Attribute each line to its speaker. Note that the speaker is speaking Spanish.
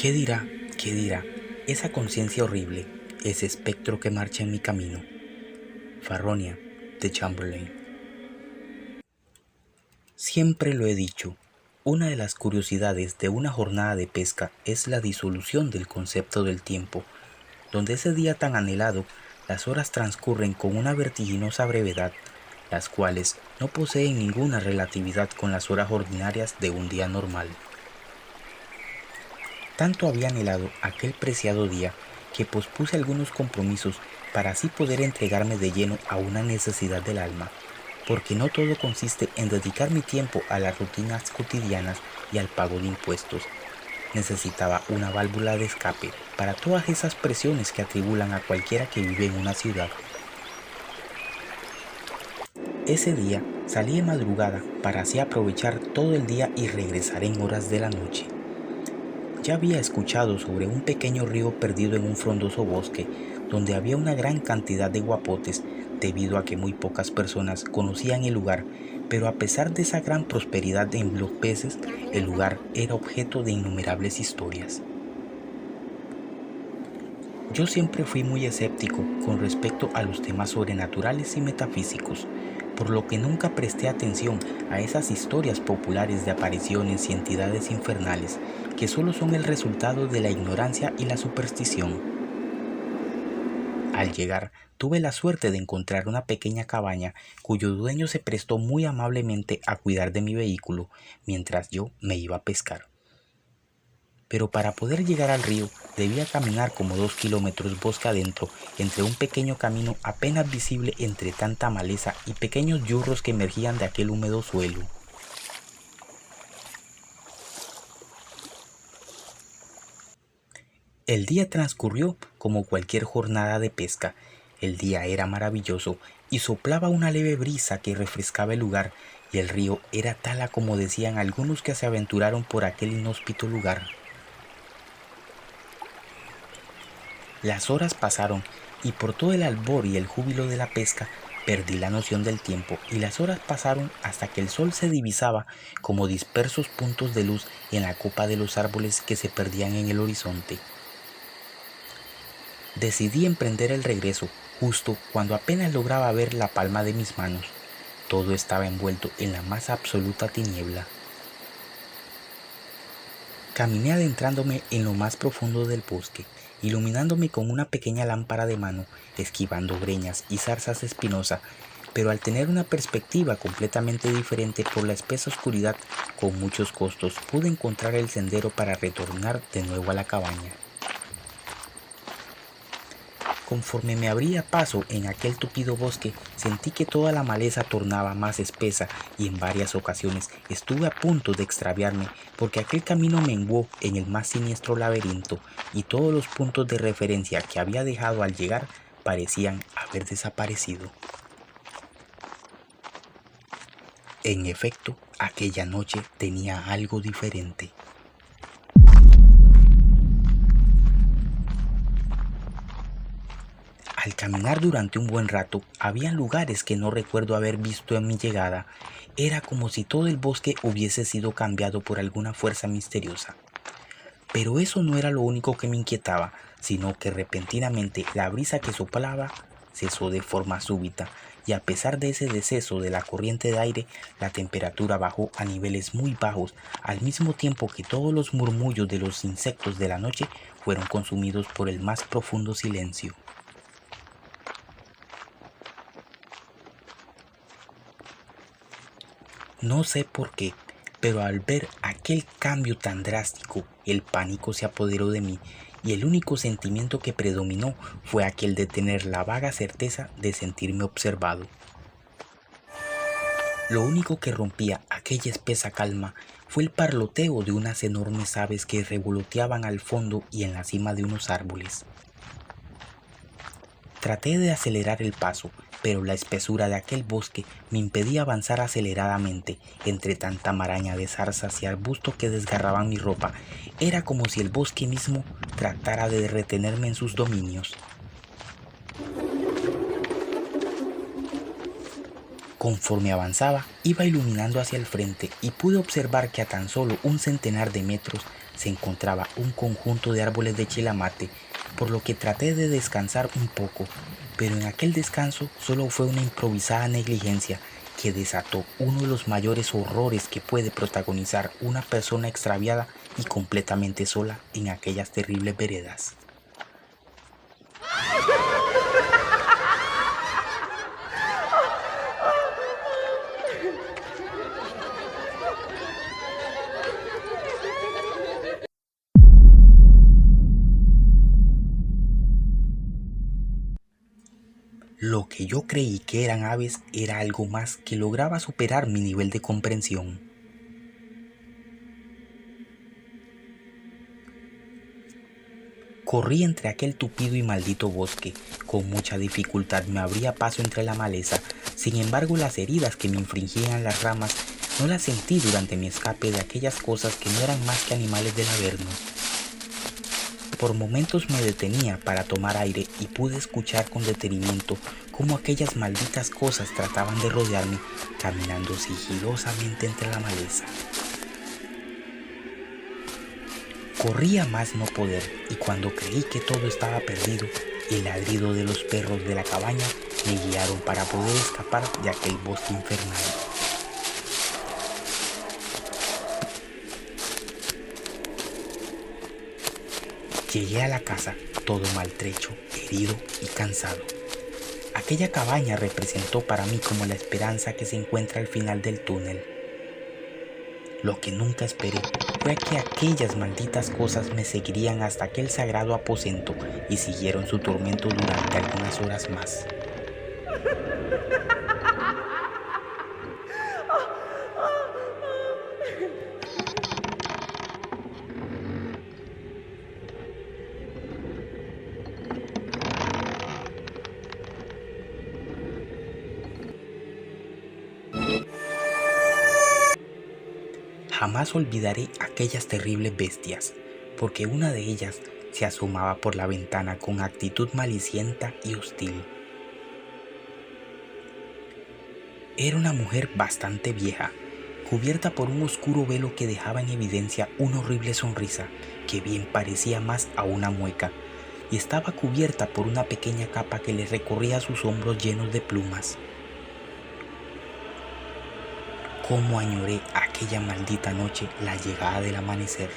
Speaker 1: ¿Qué dirá? ¿Qué dirá? Esa conciencia horrible, ese espectro que marcha en mi camino. Farronia de Chamberlain. Siempre lo he dicho, una de las curiosidades de una jornada de pesca es la disolución del concepto del tiempo, donde ese día tan anhelado, las horas transcurren con una vertiginosa brevedad, las cuales no poseen ninguna relatividad con las horas ordinarias de un día normal. Tanto había anhelado aquel preciado día que pospuse algunos compromisos para así poder entregarme de lleno a una necesidad del alma, porque no todo consiste en dedicar mi tiempo a las rutinas cotidianas y al pago de impuestos. Necesitaba una válvula de escape para todas esas presiones que atribulan a cualquiera que vive en una ciudad. Ese día salí de madrugada para así aprovechar todo el día y regresar en horas de la noche. Ya había escuchado sobre un pequeño río perdido en un frondoso bosque, donde había una gran cantidad de guapotes, debido a que muy pocas personas conocían el lugar, pero a pesar de esa gran prosperidad en los peces, el lugar era objeto de innumerables historias. Yo siempre fui muy escéptico con respecto a los temas sobrenaturales y metafísicos, por lo que nunca presté atención a esas historias populares de apariciones y entidades infernales que solo son el resultado de la ignorancia y la superstición. Al llegar, tuve la suerte de encontrar una pequeña cabaña cuyo dueño se prestó muy amablemente a cuidar de mi vehículo mientras yo me iba a pescar. Pero para poder llegar al río debía caminar como 2 kilómetros bosque adentro entre un pequeño camino apenas visible entre tanta maleza y pequeños yurros que emergían de aquel húmedo suelo. El día transcurrió como cualquier jornada de pesca. El día era maravilloso y soplaba una leve brisa que refrescaba el lugar, y el río era tala como decían algunos que se aventuraron por aquel inhóspito lugar. Las horas pasaron y por todo el albor y el júbilo de la pesca perdí la noción del tiempo, y las horas pasaron hasta que el sol se divisaba como dispersos puntos de luz en la copa de los árboles que se perdían en el horizonte. Decidí emprender el regreso justo cuando apenas lograba ver la palma de mis manos. Todo estaba envuelto en la más absoluta tiniebla. Caminé adentrándome en lo más profundo del bosque, iluminándome con una pequeña lámpara de mano, esquivando greñas y zarzas espinosas, pero al tener una perspectiva completamente diferente por la espesa oscuridad, con muchos costos pude encontrar el sendero para retornar de nuevo a la cabaña. Conforme me abría paso en aquel tupido bosque, sentí que toda la maleza tornaba más espesa y en varias ocasiones estuve a punto de extraviarme porque aquel camino menguó en el más siniestro laberinto y todos los puntos de referencia que había dejado al llegar parecían haber desaparecido. En efecto, aquella noche tenía algo diferente. Al caminar durante un buen rato, había lugares que no recuerdo haber visto en mi llegada. Era como si todo el bosque hubiese sido cambiado por alguna fuerza misteriosa. Pero eso no era lo único que me inquietaba, sino que repentinamente la brisa que soplaba cesó de forma súbita, y a pesar de ese deceso de la corriente de aire, la temperatura bajó a niveles muy bajos, al mismo tiempo que todos los murmullos de los insectos de la noche fueron consumidos por el más profundo silencio. No sé por qué, pero al ver aquel cambio tan drástico, el pánico se apoderó de mí, y el único sentimiento que predominó fue aquel de tener la vaga certeza de sentirme observado. Lo único que rompía aquella espesa calma fue el parloteo de unas enormes aves que revoloteaban al fondo y en la cima de unos árboles. Traté de acelerar el paso, pero la espesura de aquel bosque me impedía avanzar aceleradamente entre tanta maraña de zarzas y arbustos que desgarraban mi ropa. Era como si el bosque mismo tratara de retenerme en sus dominios. Conforme avanzaba, iba iluminando hacia el frente y pude observar que a tan solo un centenar de metros se encontraba un conjunto de árboles de chilamate, por lo que traté de descansar un poco, pero en aquel descanso solo fue una improvisada negligencia que desató uno de los mayores horrores que puede protagonizar una persona extraviada y completamente sola en aquellas terribles veredas. Lo que yo creí que eran aves era algo más que lograba superar mi nivel de comprensión. Corrí entre aquel tupido y maldito bosque. Con mucha dificultad me abría paso entre la maleza. Sin embargo, las heridas que me infringían las ramas no las sentí durante mi escape de aquellas cosas que no eran más que animales del Averno. Por momentos me detenía para tomar aire y pude escuchar con detenimiento cómo aquellas malditas cosas trataban de rodearme, caminando sigilosamente entre la maleza. Corrí a más no poder, y cuando creí que todo estaba perdido, el ladrido de los perros de la cabaña me guiaron para poder escapar de aquel bosque infernal. Llegué a la casa, todo maltrecho, herido y cansado. Aquella cabaña representó para mí como la esperanza que se encuentra al final del túnel. Lo que nunca esperé fue que aquellas malditas cosas me seguirían hasta aquel sagrado aposento y siguieron su tormento durante algunas horas más. Jamás olvidaré aquellas terribles bestias, porque una de ellas se asomaba por la ventana con actitud malicienta y hostil. Era una mujer bastante vieja, cubierta por un oscuro velo que dejaba en evidencia una horrible sonrisa que bien parecía más a una mueca, y estaba cubierta por una pequeña capa que le recorría sus hombros llenos de plumas. Cómo añoré aquella maldita noche la llegada del amanecer.